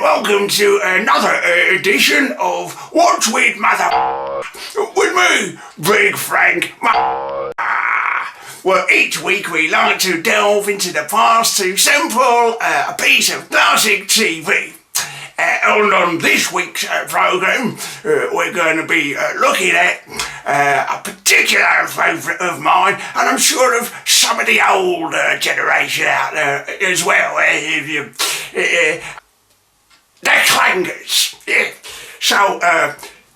welcome to another edition of What's with Mother with me, Big Frank Well, each week we like to delve into the past to sample a piece of classic TV. And on this week's programme, we're going to be looking at a particular favourite of mine, and I'm sure of some of the older generation out there as well. The clangers. Yeah. So,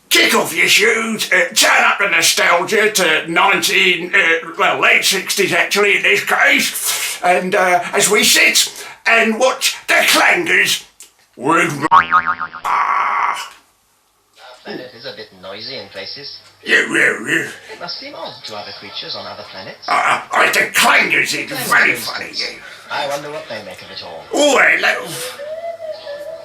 kick off your shoes, turn up the nostalgia to late 60s actually in this case, and as we sit and watch the clangers with Our planet is a bit noisy in places. Yeah. It must seem odd to other creatures on other planets. The clangers, it's very funny, yeah. I wonder what they make of it all. Oh, hello.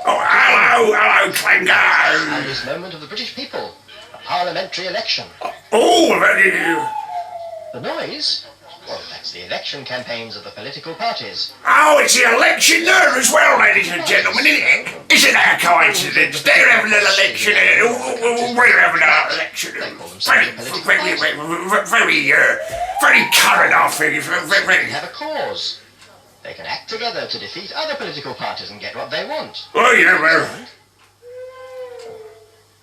Oh, hello, clangers. And this moment of the British people, a parliamentary election. Oh, The noise? Well, that's the election campaigns of the political parties. oh, it's the election there as well, ladies and gentlemen, isn't it? Isn't that a coincidence? They're having an election, we're having an election. Very current, I think. They have a cause. They can act together to defeat other political parties and get what they want. Oh, yeah, well.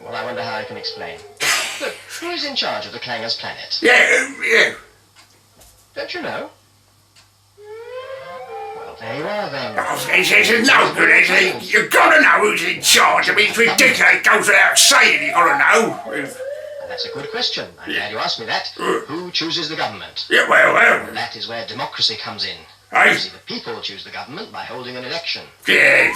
Well, I wonder how I can explain. Look, who is in charge of the Clangers planet? Yeah. Don't you know? Well, there you are then. Oh, it's no good, is it? You've got to know who's in charge. I mean, it's ridiculous. It goes without saying you've got to know. And that's a good question. I'm glad you asked me that. Who chooses the government? Yeah, well. That is where democracy comes in. Hey? You see, the people choose the government by holding an election. Yeah.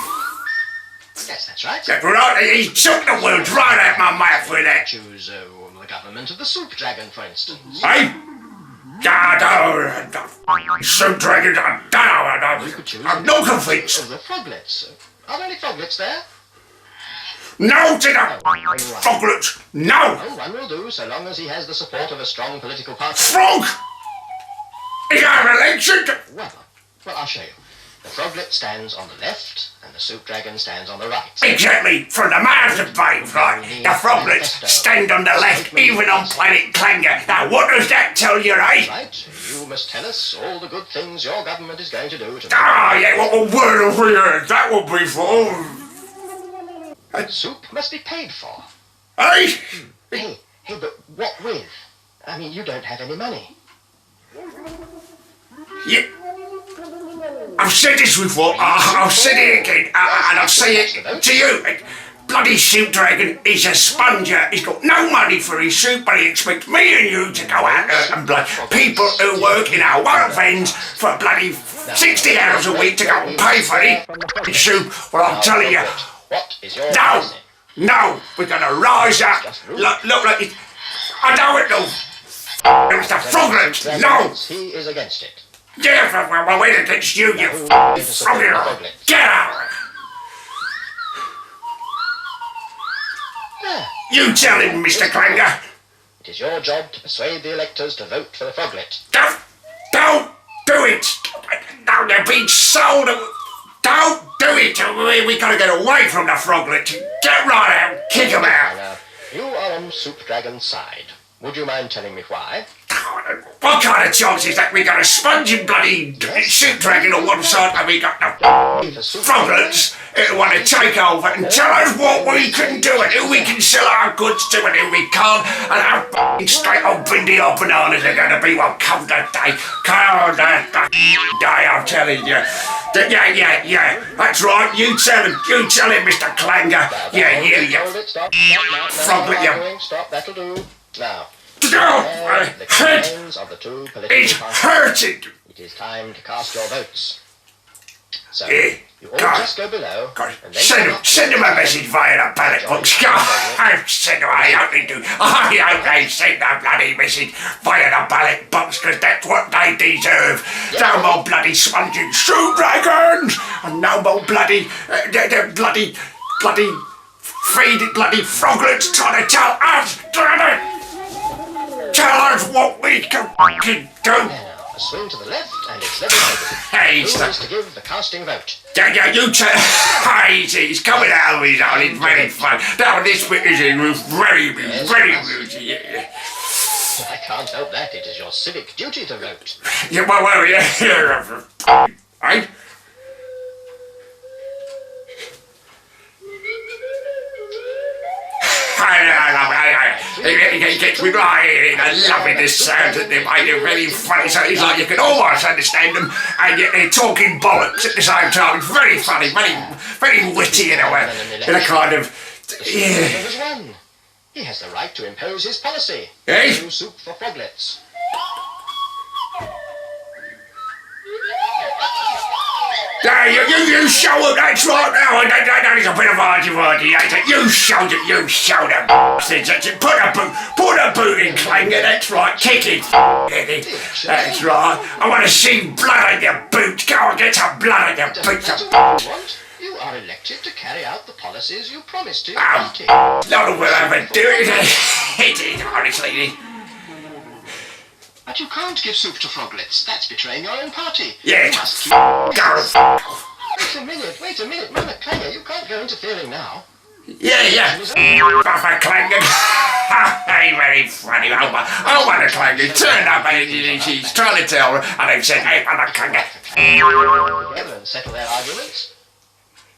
Yes, that's right. That's right. He took the words right out my mouth with that. Choose the government of the soup dragon, for instance. Hey? Soup dragon, I'm no convinced. Of the froglets. Are there any froglets there? No to the froglets. No. Oh, one will do, so long as he has the support of a strong political party. Frog? Is that an election? Well, I'll show you. The froglet stands on the left, and the soup dragon stands on the right. Exactly, from the mouth of babes, right? The froglets stand on the left, even on planet Clanger. Now, what does that tell you, eh? Right, you must tell us all the good things your government is going to do to... Yeah, what a word of weird that would be for. Soup must be paid for. Eh? Hey, but what with? I mean, you don't have any money. Yeah. I've said this before, I'll say it again, and I'll say it to you. Bloody soup dragon is a sponger. He's got no money for his soup, but he expects me and you to go out there and people who work in our work vans for bloody 60 hours a week to go and pay for the soup. Well, I'm telling you, What is your no, we're going to rise up. Look like it. I know it, though. It's the froglet. No. He is against it. Yeah, well, we're against you froglet. Get out. You tell him, Mr. Clanger. It is your job to persuade the electors to vote for the froglet. Don't do it. Now they're being sold. Don't do it. We gotta get away from the froglet. Get right out. Kick him out. Now, you are on Soup Dragon's side. Would you mind telling me why? What kind of chance is that we got a sponging bloody soup dragon on one side and we got the froglets who want to take over and tell us what we can do and who we can sell our goods to and who we can't, and how straight on bindi or bananas are going to be one come the day. Come the day, I'm telling you. Yeah, that's right, you tell him, Mr. Clanger. Yeah. Froglet, yeah. Stop, that'll do. Now, the head is hurting. it is time to cast your votes. So, Yeah, you all God. just go below. God, and then send him a message via the ballot box. I hope they do. I hope they send a bloody message via the ballot box, because that's what they deserve. No more bloody sponging soup dragons, and no more bloody, bloody froglets trying to tell us what we can fucking do. A swing to the left, and it's level over. Hey, Who is to give the casting vote? Yeah, you he's coming out of his own, it's very fun. Now this bit is very amusing, yeah. I can't help that. It is your civic duty to vote. Yeah, well, yeah. Right? He gets me right. I love it, the sound that they make. They're very funny. So it's like you can almost understand them, and yet they're talking bollocks at the same time. It's very funny, very witty in a kind of. Yeah. He has the right to impose his policy. Eh? No soup for froglets. Yeah, you show them, that's right now. That is a bit of argy-wargy. You showed them. Put a boot in, Clanger, that's right. Kick it, that's right. I want to see blood on your boots. Go and get some blood on your boots. That's what you want. You are elected to carry out the policies you promised to your party. No one will ever do it. It is, honestly. But you can't give soup to froglets. That's betraying your own party. Yeah. You must keep... Go. Wait a minute. Mother Clanger, you can't go interfering now. Yeah. Buffer Clanger. Hey, very funny. Oh, Mother Clanger turned up and she's trying to tell her, and they've said, hey, Mother Clanger. Together and settle their arguments.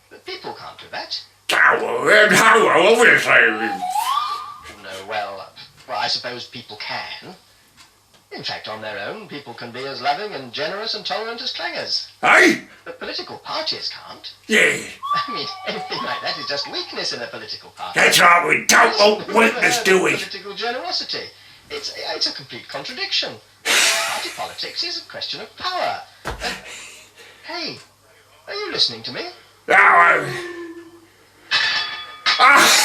But people can't do that. No, obviously. No, well, I suppose people can. In fact, on their own, people can be as loving and generous and tolerant as clangers. Hey? But political parties can't. Yeah. I mean, anything like that is just weakness in a political party. That's right, we don't want weakness, do we? Political generosity. It's a complete contradiction. Party politics is a question of power. Hey, are you listening to me?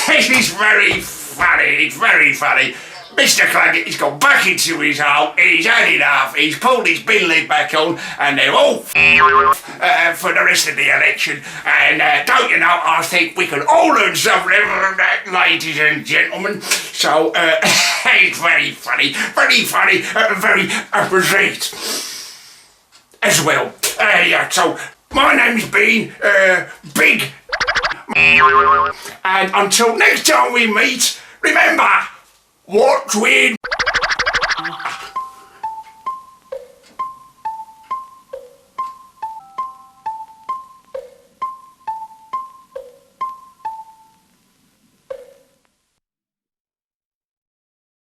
It's very funny. Mr. Claggett, he's gone back into his hole, he's had enough, he's pulled his bin lid back on, and they're all for the rest of the election. And don't you know, I think we can all learn something from that, ladies and gentlemen. So, it's very funny, very apposite as well. So, my name's been Big, and until next time we meet, remember, watch with